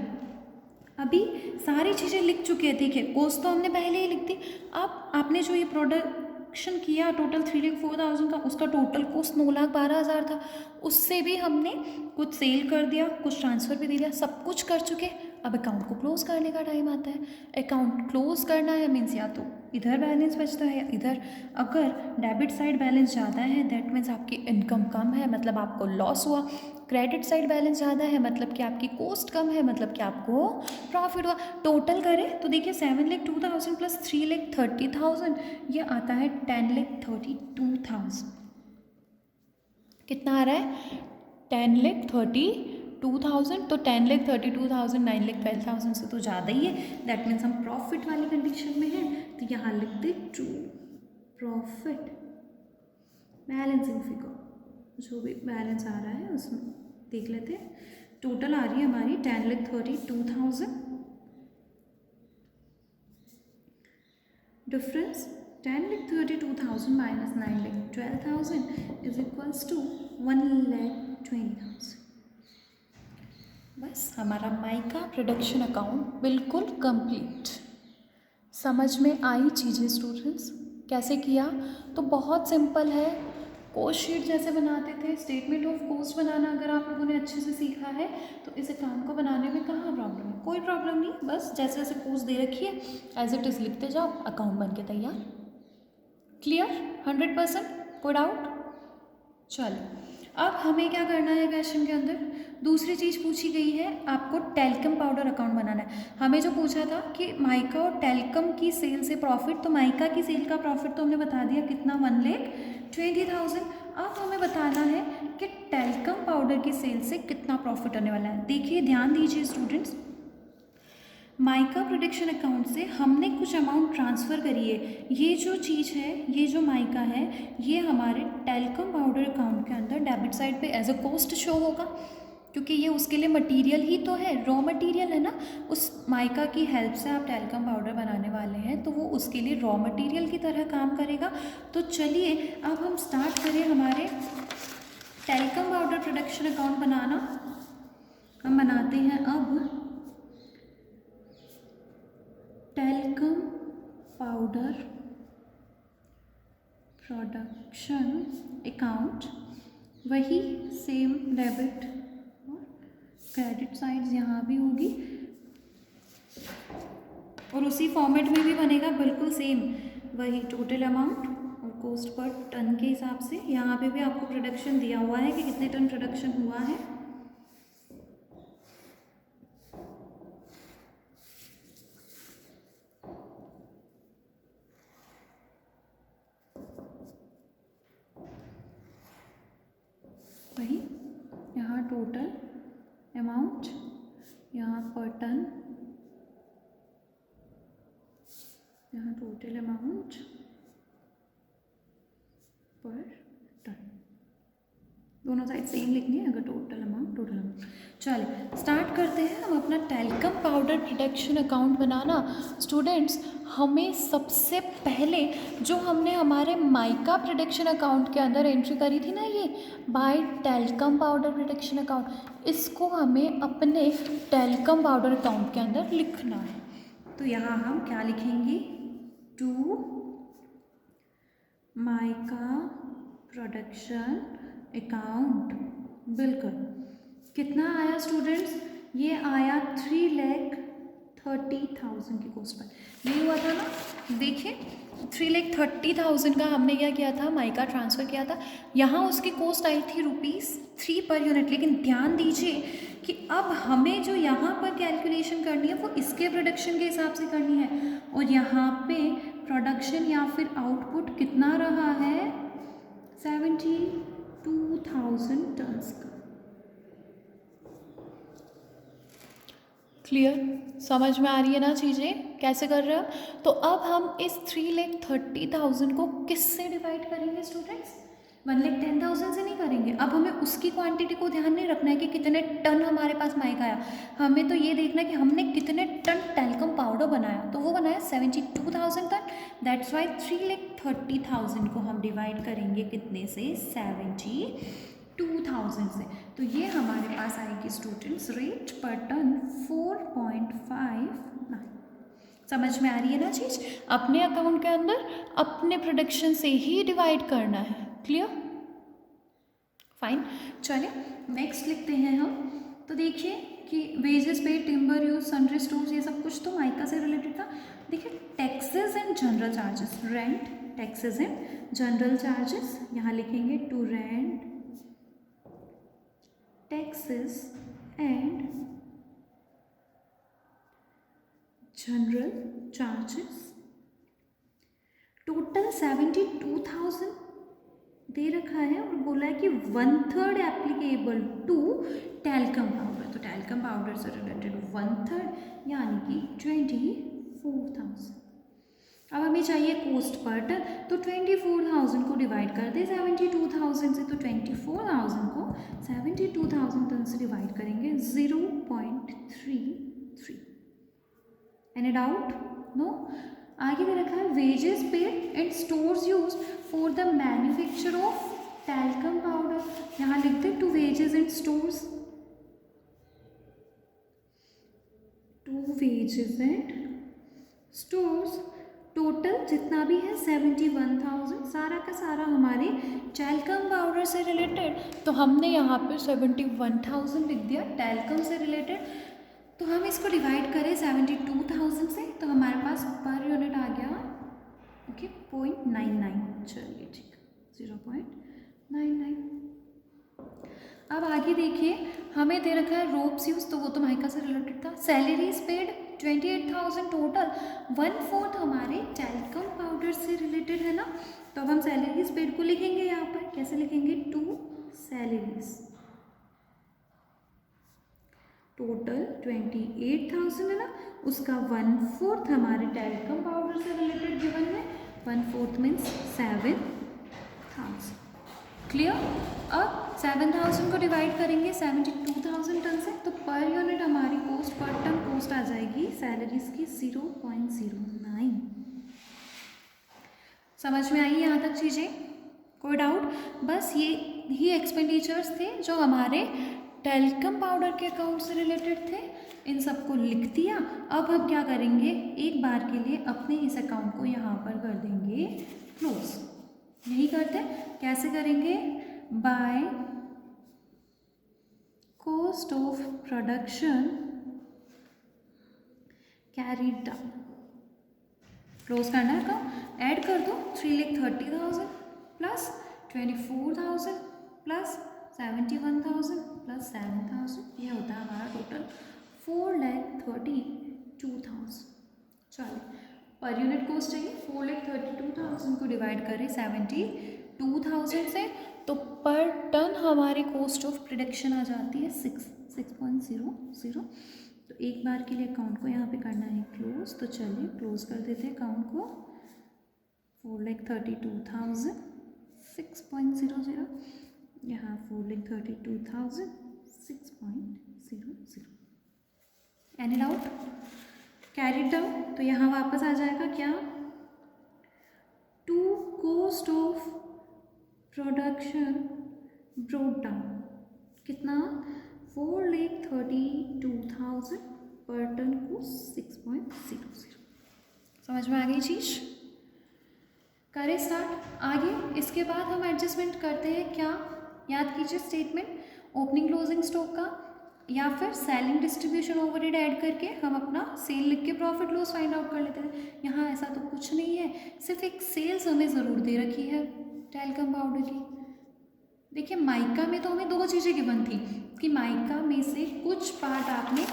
अभी सारी चीज़ें लिख चुके हैं। देखिए, कॉस्ट तो हमने पहले ही लिख दी। अब आपने जो ये प्रोडक्शन किया टोटल 3,04,000 का, उसका टोटल कॉस्ट 9,12,000 था। उससे भी हमने कुछ सेल कर दिया, कुछ ट्रांसफ़र भी दे दिया, सब कुछ कर चुके। अब अकाउंट को क्लोज करने का टाइम आता है। अकाउंट क्लोज करना है मीन्स या तो इधर बैलेंस बचता है या इधर। अगर डेबिट साइड बैलेंस ज़्यादा है दैट मीन्स आपकी इनकम कम है, मतलब आपको लॉस हुआ। क्रेडिट साइड बैलेंस ज़्यादा है मतलब कि आपकी कॉस्ट कम है, मतलब कि आपको प्रॉफिट हुआ। टोटल करें तो देखिए 7,02,000 प्लस 3,30,000, ये आता है 10,32,000। कितना आ रहा है, 10,32,000। तो 10,32,000 9,12,000 से तो ज़्यादा ही है, दैट मीन्स हम प्रॉफिट वाली कंडीशन में हैं। तो यहाँ लिखते ट्रू प्रॉफिट बैलेंसिंग फिगर, जो भी बैलेंस आ रहा है उसमें देख लेते हैं। टोटल आ रही है हमारी 10,32,000। Difference 10,32,000 minus 9,12,000 is equals to 1,20,000। बस हमारा माइका प्रोडक्शन अकाउंट बिल्कुल कंप्लीट। समझ में आई चीज़ें स्टूडेंट्स? कैसे किया? तो बहुत सिंपल है। कोस्ट शीट जैसे बनाते थे, स्टेटमेंट ऑफ कोस्ट बनाना अगर आप लोगों ने अच्छे से सीखा है तो इस अकाउंट को बनाने में कहाँ प्रॉब्लम है? कोई प्रॉब्लम नहीं। बस जैसे जैसे कोस्ट दे रखी है एज इट इज़ लिखते जाओ, अकाउंट बन के तैयार। क्लियर? 100%? कोई डाउट? चलो अब हमें क्या करना है क्वेश्चन के अंदर? दूसरी चीज़ पूछी गई है, आपको टेल्कम पाउडर अकाउंट बनाना है। हमें जो पूछा था कि माइका और टेल्कम की सेल से प्रॉफिट, तो माइका की सेल का प्रॉफिट तो हमने बता दिया कितना, 1,20,000। अब हमें बताना है कि टेल्कम पाउडर की सेल से कितना प्रॉफिट आने वाला है। देखिए ध्यान दीजिए स्टूडेंट्स, माइका प्रोडक्शन अकाउंट से हमने कुछ अमाउंट ट्रांसफ़र करी है। ये जो चीज़ है, ये जो माइका है, ये हमारे टेल्कम पाउडर अकाउंट के अंदर डेबिट साइड पे एज अ कॉस्ट शो होगा, क्योंकि ये उसके लिए मटेरियल ही तो है, रॉ मटेरियल है ना। उस माइका की हेल्प से आप टेल्कम पाउडर बनाने वाले हैं, तो वो उसके लिए रॉ मटेरियल की तरह काम करेगा। तो चलिए अब हम स्टार्ट करें हमारे टेल्कम पाउडर प्रोडक्शन अकाउंट बनाना। हम बनाते हैं अब टेल्कम पाउडर प्रोडक्शन अकाउंट। वही सेम डेबिट और क्रेडिट साइड्स यहाँ भी होगी और उसी फॉर्मेट में भी बनेगा, बिल्कुल सेम वही टोटल अमाउंट और कॉस्ट पर टन के हिसाब से। यहाँ पे भी आपको प्रोडक्शन दिया हुआ है कि कितने टन प्रोडक्शन हुआ है। वही यहाँ टोटल अमाउंट, यहाँ पर टन, यहाँ टोटल अमाउंट पर टन, दोनों साइड सेम लिखनी है अगर टोटल अमाउंट टोटल अमाउंट। चलिए स्टार्ट करते हैं हम अपना टेल्कम पाउडर प्रोडक्शन अकाउंट बनाना। स्टूडेंट्स हमें सबसे पहले जो हमने हमारे माइका प्रोडक्शन अकाउंट के अंदर एंट्री करी थी ना, ये by talcum powder production account, इसको हमें अपने टेल्कम पाउडर अकाउंट के अंदर लिखना है। तो यहाँ हम क्या लिखेंगे? To mica production account. बिल्कुल कितना आया स्टूडेंट्स? ये आया 3,30,000 की कॉस्ट पर। ये हुआ था ना, देखिए 3,30,000 का हमने क्या किया था, माइका ट्रांसफ़र किया था। यहाँ उसकी कॉस्ट आई थी ₹3 पर यूनिट। लेकिन ध्यान दीजिए कि अब हमें जो यहाँ पर कैलकुलेशन करनी है वो इसके प्रोडक्शन के हिसाब से करनी है, और यहाँ पे प्रोडक्शन या फिर आउटपुट कितना रहा है? 72,000 टन्स का। क्लियर? समझ में आ रही है ना चीज़ें कैसे कर रहे हो? तो अब हम इस 3,30,000 को किससे डिवाइड करेंगे स्टूडेंट्स? 1,10,000 से नहीं करेंगे। अब हमें उसकी क्वांटिटी को ध्यान नहीं रखना है कि कितने टन हमारे पास माइका आया, हमें तो ये देखना है कि हमने कितने टन टेल्कम पाउडर बनाया। तो वो बनाया 72,000 टन। दैट्स वाई 3,30,000 को हम डिवाइड करेंगे कितने से? 72,000 से। तो ये हमारे पास आएगी स्टूडेंट्स रेट पर टन 4.59। समझ में आ रही है ना चीज़? अपने अकाउंट के अंदर अपने प्रोडक्शन से ही डिवाइड करना है। क्लियर? फाइन। चलिए नेक्स्ट लिखते हैं हम। तो देखिए कि वेजेस पे, टिम्बर यूज, सन्ड्री स्टोर्स, ये सब कुछ तो माइका से रिलेटेड था। देखिए taxes and general charges, rent, taxes and general charges, यहाँ लिखेंगे to rent taxes and general charges. Total 72,000 दे रखा है और बोला है कि 1/3 एप्लीकेबल टू टेल्कम पाउडर। तो टेल्कम पाउडर से रिलेटेड 1/3 यानी कि 24,000। अब हमें चाहिए कॉस्ट पर टन, तो 24,000 को डिवाइड कर दे 72,000 से, तो 24,000 को 72,000 टन से डिवाइड करेंगे 0.33। Any doubt? नो। आगे दे रखा है wages paid and stores use for the manufacture of talcum powder. यहाँ लिखते to wages and stores, to wages and stores, total जितना भी है 71,000, सारा का सारा हमारे टैल्कम पाउडर से रिलेटेड। तो हमने यहाँ पे 71,000 लिख दिया टैल्कम से रिलेटेड। तो हम इसको डिवाइड करें 72,000 से, तो हमारे पास पर यूनिट आ गया ओके 0.99। चलिए ठीक, 0.99। अब आगे देखिए, हमें दे रखा है रोप्स यूज, तो वो तो माइका से रिलेटेड था। सैलरीज पेड 28,000 टोटल, 1/4 हमारे टैल्कम पाउडर से रिलेटेड है ना। तो अब हम सैलरीज पेड को लिखेंगे यहाँ पर, कैसे लिखेंगे, टू सैलरीज टोटल 28,000 है ना, उसका 1/4 हमारे टैल्कम पाउडर से रिलेटेड गिवन है, 1/4 मीन्स 7,000। क्लियर? अब 7,000 को डिवाइड करेंगे 72,000 टन से, तो पर यूनिट हमारी कॉस्ट पर टन कॉस्ट आ जाएगी सैलरीज की 0.09। समझ में आई यहाँ तक चीज़ें? कोई डाउट? बस ये ही एक्सपेंडिचर्स थे जो हमारे टैल्कम पाउडर के अकाउंट से रिलेटेड थे, इन सबको लिख दिया। अब हम क्या करेंगे, एक बार के लिए अपने इस अकाउंट को यहाँ पर कर देंगे क्लोज। यही करते हैं, कैसे करेंगे, bye cost of production carried down, close करना है अकाउंट। ऐड कर दो 3,30,000 प्लस 24,000 प्लस 71,000 प्लस 7,000, ये होता है हमारा टोटल 4,32,000। चलिए, पर यूनिट कॉस्ट चाहिए, 4,32,000 को डिवाइड करें 72,000 से, तो पर टन हमारी कॉस्ट ऑफ प्रोडक्शन आ जाती है 6.00। तो एक बार के लिए अकाउंट को यहाँ पे करना है क्लोज, तो चलिए क्लोज कर देते हैं अकाउंट को। 4,32,000 6.00, यहाँ 4,32,000 6.00। Any doubt? कैरी डाउन, तो यहाँ वापस आ जाएगा क्या, to cost of production brought down, कितना, 4,32,000 पर टन को 6.00। समझ में आ गई चीज़? करें स्टार्ट आगे। इसके बाद हम एडजस्टमेंट करते हैं क्या, याद कीजिए स्टेटमेंट, ओपनिंग क्लोजिंग स्टॉक का या फिर सेलिंग डिस्ट्रीब्यूशन ओवरहेड ऐड करके हम अपना सेल लिख के प्रॉफिट लॉस फाइंड आउट कर लेते हैं। यहाँ ऐसा तो कुछ नहीं है, सिर्फ एक सेल्स हमें ज़रूर दे रखी है टैल्कम पाउडर की। देखिए माइका में तो हमें दो चीज़ें गिवन थी कि माइका में से कुछ पार्ट आपने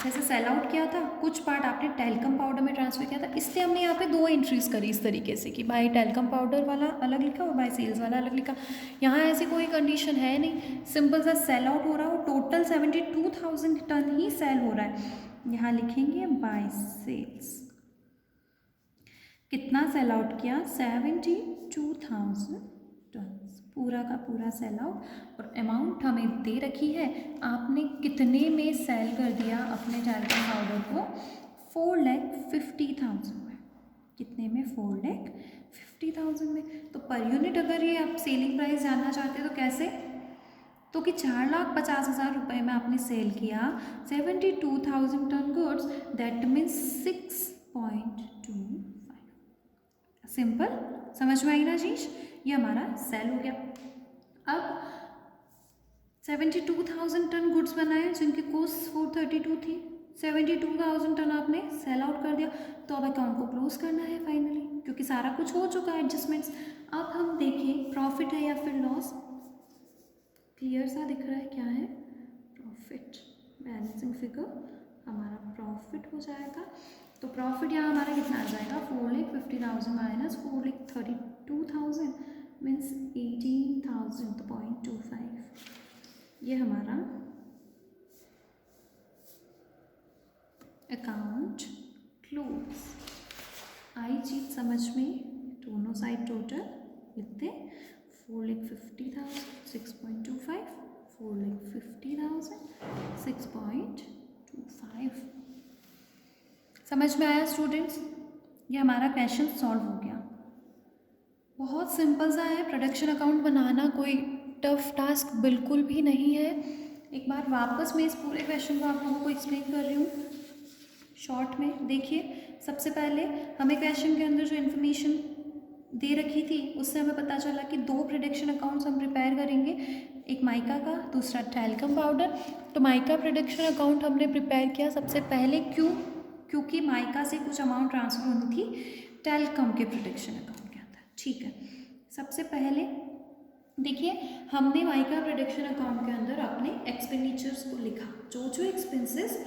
जैसे सेल आउट किया था, कुछ पार्ट आपने टैल्कम पाउडर में ट्रांसफ़र किया था, इसलिए हमने यहाँ पे दो एंट्रीज करी इस तरीके से कि बाय टैल्कम पाउडर वाला अलग लिखा और बाय सेल्स वाला अलग लिखा। यहाँ ऐसी कोई कंडीशन है नहीं, सिंपल सा सेल आउट हो रहा है और टोटल 72,000 टन ही सेल हो रहा है। यहाँ लिखेंगे बाय सेल्स, कितना सेल आउट किया, 72,000 टन, पूरा का पूरा सेल आउट, और अमाउंट हमें दे रखी है, आपने कितने में सेल कर दिया अपने टैल्कम पाउडर को, 4,50,000 में। कितने में, 4,50,000 में। तो पर यूनिट अगर ये आप सेलिंग प्राइस जानना चाहते हैं तो कैसे, तो कि 4,50,000 रुपये में आपने सेल किया 72,000 ton goods, that means 6.25। Simple, समझ में आई ना चीज, ये हमारा सेल हो गया। अब 72,000 टन गुड्स बनाए जिनकी कॉस्ट 432 थी, 72,000 टन आपने सेल आउट कर दिया, तो अब अकाउंट को क्लोज करना है फाइनली, क्योंकि सारा कुछ हो चुका है एडजस्टमेंट्स। अब हम देखें प्रॉफिट है या फिर लॉस, क्लियर सा दिख रहा है क्या है, प्रॉफिट, बैलेंसिंग फिगर हमारा प्रॉफिट हो जाएगा। तो प्रॉफिट यहाँ हमारा कितना आ जाएगा, 4,50,000 माइनस 4,32,000 मीन्स 18,000.25। ये हमारा अकाउंट क्लोज। आई चीज समझ में, दोनों साइड टोटल लिखते 4,50,000 6.25, 4,50,000 6.25। समझ में आया स्टूडेंट्स? ये हमारा क्वेश्चन सॉल्व हो गया। बहुत सिंपल सा है, प्रोडक्शन अकाउंट बनाना कोई टफ टास्क बिल्कुल भी नहीं है। एक बार वापस मैं इस पूरे क्वेश्चन को आप लोगों को एक्सप्लेन कर रही हूँ शॉर्ट में। देखिए, सबसे पहले हमें क्वेश्चन के अंदर जो इन्फॉर्मेशन दे रखी थी उससे हमें पता चला कि दो प्रोडक्शन अकाउंट्स हम प्रिपेयर करेंगे, एक माइका का, दूसरा टैल्कम पाउडर। तो माइका प्रोडक्शन अकाउंट हमने प्रिपेयर किया सबसे पहले, क्योंकि माइका से कुछ अमाउंट ट्रांसफ़र होनी थी टैल्कम के प्रोडक्शन अकाउंट के अंदर। ठीक है, सबसे पहले देखिए हमने माइका प्रोडक्शन अकाउंट के अंदर अपने एक्सपेंडिचर्स को लिखा। जो जो एक्सपेंसेस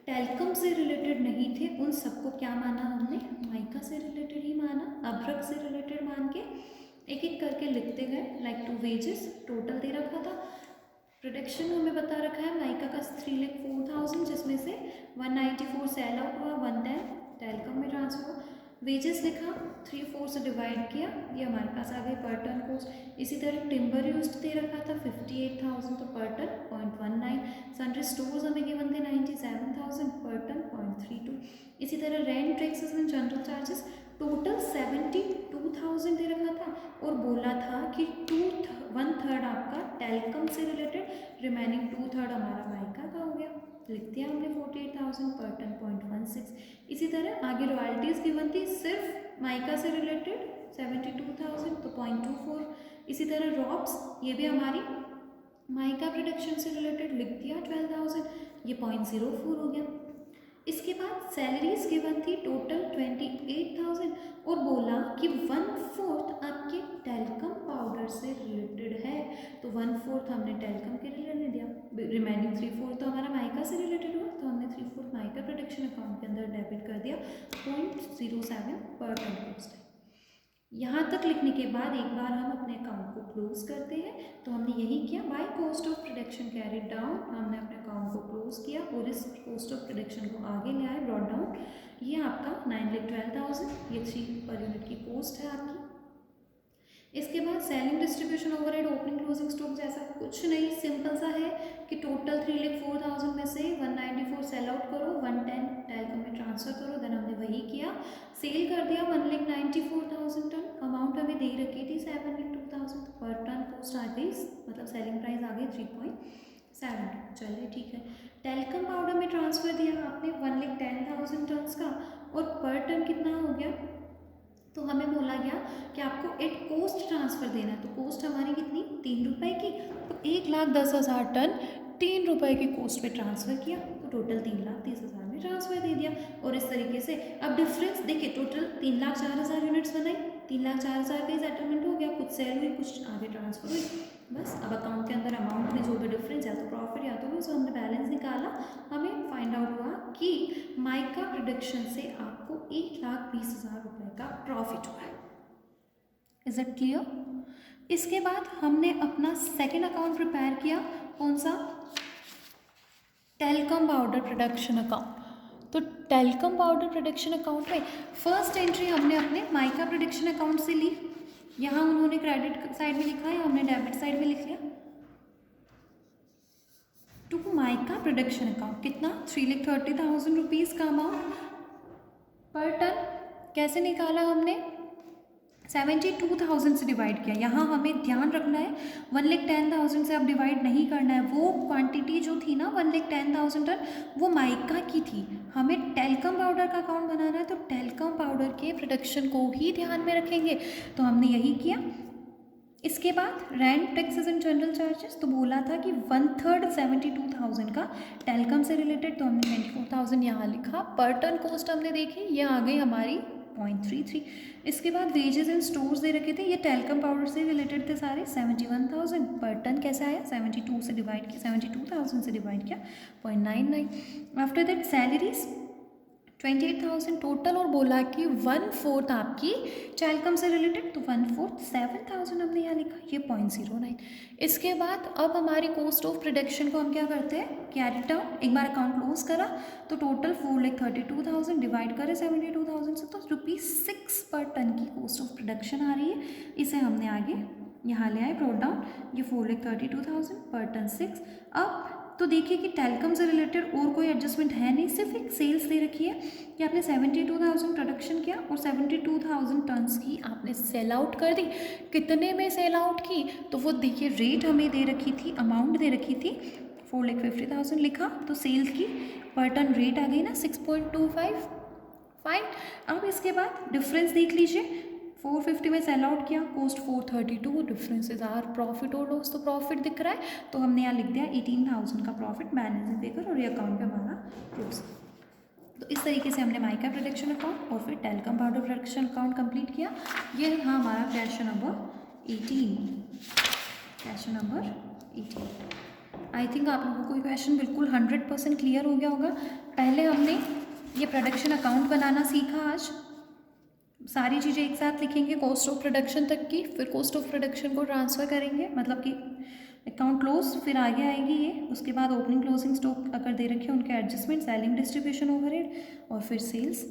टैल्कम से रिलेटेड नहीं थे उन सबको क्या माना हमने, माइका से रिलेटेड ही माना, अभ्रक से रिलेटेड मान के एक एक करके लिखते गए। लाइक 2 वेजेस टोटल दे रखा था, प्रोडक्शन हमें बता रखा है माइका का 3,04,000 जिसमें से 194 सेल आउट हुआ, 110 टैल्कम में ट्रांसफर हुआ। वेजेस लिखा, 3/4 से डिवाइड किया, ये हमारे पास आ गई पर टन कॉस्ट। इसी तरह टिम्बर यूज दे रखा था 58,000 तो पर टन 0.19। सनरी स्टोर्स हमें गिवन थे 97,000 पर टन 0.32। इसी तरह rent, taxes and general charges total 72,000 दे रखा था और बोला था कि 1/3 आपका टैल्कम से रिलेटेड, रिमेनिंग 2/3 हमारा माइका का हो गया। लिख दिया हमने 48,000 पर टन 0.16। इसी तरह आगे रॉयल्टीज़ गिवन थी सिर्फ माइका से रिलेटेड 72,000 तो 0.24। इसी तरह रॉब्स ये भी हमारी माइका प्रोडक्शन से रिलेटेड, लिख दिया 12,000, ये 0.04 हो गया। इसके बाद सैलरीज गिवन थी टोटल 28,000 और बोला कि 1/4 आपके टैल्कम पाउडर से रिलेटेड है, तो 1/4 हमने टैल्कम के रिलेटेड दिया, रिमेनिंग 3/4 तो हमारा माइका से रिलेटेड हुआ, तो हमने 3/4 माइका प्रोडक्शन अकाउंट के अंदर डेबिट कर दिया 0.07 पर टन कॉस्ट। यहाँ तक लिखने के बाद एक बार हम अपने अकाउंट को क्लोज करते हैं। तो हमने यही किया, bye cost of production carried down, हमने अपने अकाउंट को क्लोज किया और इस कॉस्ट ऑफ प्रोडक्शन को आगे ले आए, ब्रॉट डाउन। ये आपका 9,12,000, ये 3 पर यूनिट की कॉस्ट है आपकी। इसके बाद selling, distribution, overhead, opening closing stock जैसा कुछ नहीं, सिंपल सा है कि टोटल 3,04,000 में से 194 सेल आउट करो, 110 टैल्कम में ट्रांसफर करो। देन हमने वही किया, सेल कर दिया 1,94,000 टन, अमाउंट हमें दे रखी थी 7,02,000 पर टन कॉस्ट आ गई, मतलब सेलिंग प्राइस आ गई 3.7। चलिए ठीक है, टैल्कम पाउडर में ट्रांसफर दिया आपने 1,10,000 टन्स का और पर टन कितना हो गया, तो हमें बोला गया कि आपको एट कॉस्ट ट्रांसफ़र देना है। तो कॉस्ट हमारी कितनी, 3 रुपये की, तो 1,10,000 टन 3 रुपये की कॉस्ट पे ट्रांसफ़र किया, तो टोटल 3,30,000 में ट्रांसफ़र दे दिया। और इस तरीके से अब डिफरेंस देखिए, टोटल 3,04,000 यूनिट्स बनाई, 3,04,000 का ही सेटलमेंट हो गया, कुछ सेल हुई कुछ आगे ट्रांसफ़र हुई, बस। अब अकाउंट के अंदर अमाउंट में जो भी डिफरेंस, या तो प्रॉफिट या तो लॉस, हमने बैलेंस निकाला, हमें फाइंड आउट हुआ कि माइका प्रोडक्शन से आपको 1,20,000 रुपये का प्रॉफिट हुआ है। Is it clear? इसके बाद हमने अपना सेकेंड अकाउंट प्रिपेयर किया, कौन सा, टैल्कम पाउडर प्रोडक्शन अकाउंट। तो टैल्कम पाउडर प्रोडक्शन अकाउंट में फर्स्ट एंट्री हमने अपने माइका प्रोडक्शन अकाउंट से ली, यहाँ उन्होंने क्रेडिट साइड में लिखा है, हमने डेबिट साइड में लिख लिया। टू माइका प्रोडक्शन अकाउंट कितना, 3,30,000 रुपीज़ का अमाउंट पर टन कैसे निकाला हमने, 72,000 से डिवाइड किया। यहाँ हमें ध्यान रखना है 1,10,000 से अब डिवाइड नहीं करना है, वो क्वांटिटी जो थी ना 1,10,000 टन वो माइका की थी, हमें टैल्कम पाउडर का अकाउंट बनाना है, तो टैल्कम पाउडर के प्रोडक्शन को ही ध्यान में रखेंगे, तो हमने यही किया। इसके बाद rent, taxes and general charges, तो बोला था कि 1/3 72,000 का टैल्कम से रिलेटेड, तो हमने 24,000 यहाँ लिखा। पर टन कॉस्ट हमने देखी, ये आ गई हमारी 0.33। इसके बाद वेजेस एंड स्टोर्स दे रखे थे, ये टैल्कम पाउडर से रिलेटेड थे सारे, 71,000 पर टन कैसे आया, 72 से डिवाइड किया, 72,000 से डिवाइड किया 0.99। आफ्टर दैट सैलरीज 28,000 टोटल, और बोला कि 1/4 आपकी चैलकम से रिलेटेड, तो 1/4 7,000 हमने यहाँ लिखा, ये 0.09। इसके बाद अब हमारी कॉस्ट ऑफ प्रोडक्शन को हम क्या करते हैं, कैरी डाउन, एक बार अकाउंट क्लोज करा तो टोटल 4,32,000 डिवाइड करें 72,000 से, तो ₹6 पर टन की कॉस्ट ऑफ प्रोडक्शन आ रही है। इसे हमने आगे यहाँ ले आए ब्रोट डाउन, ये 4,32,000 पर टन 6। अब तो देखिए कि टेलकम से रिलेटेड और कोई एडजस्टमेंट है नहीं, सिर्फ एक सेल्स दे रखी है कि आपने 72,000 प्रोडक्शन किया और 72,000 टन्स की आपने सेल आउट कर दी। कितने में सेल आउट की, तो वो देखिए रेट हमें दे रखी थी, अमाउंट दे रखी थी 4,50,000 लिखा, तो सेल्स की पर टन रेट आ गई ना 6.25। फाइन। अब इसके बाद डिफरेंस देख लीजिए, 450 में सेल आउट किया, cost 432, difference is our profit और लॉस, तो प्रॉफिट दिख रहा है, तो हमने यहाँ लिख दिया 18,000 का प्रॉफिट बैलेंसिंग फिगर, और ये अकाउंट पे हमारा क्लोज। तो इस तरीके से हमने माइका प्रोडक्शन अकाउंट और फिर talcum powder production account complete किया। ये था हमारा question number 18। Question number 18। I think आप लोगों को ये क्वेश्चन बिल्कुल 100% क्लियर हो गया होगा। पहले हमने ये प्रोडक्शन अकाउंट बनाना सीखा, आज सारी चीज़ें एक साथ लिखेंगे कॉस्ट ऑफ प्रोडक्शन तक की, फिर कॉस्ट ऑफ प्रोडक्शन को ट्रांसफ़र करेंगे, मतलब कि अकाउंट क्लोज, फिर आगे आएगी ये, उसके बाद ओपनिंग क्लोजिंग स्टॉक अगर दे रखे हैं उनके एडजस्टमेंट, सेलिंग डिस्ट्रीब्यूशन ओवरहेड, और फिर सेल्स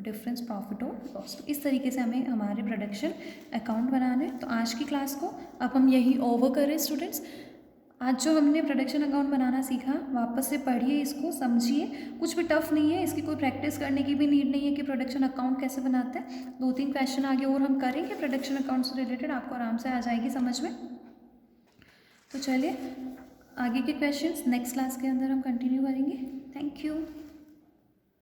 डिफरेंस प्रॉफिट और लॉस। तो इस तरीके से हमें हमारे प्रोडक्शन अकाउंट बनाना है। तो आज की क्लास को अब हम यही ओवर करें स्टूडेंट्स। आज जो हमने प्रोडक्शन अकाउंट बनाना सीखा, वापस से पढ़िए, इसको समझिए, कुछ भी टफ नहीं है, इसकी कोई प्रैक्टिस करने की भी नीड नहीं है कि प्रोडक्शन अकाउंट कैसे बनाते हैं। 2-3 क्वेश्चन आगे और हम करेंगे प्रोडक्शन अकाउंट से रिलेटेड, आपको आराम से आ जाएगी समझ में। तो चलिए आगे के क्वेश्चंस नेक्स्ट क्लास के अंदर हम कंटिन्यू करेंगे। Thank you.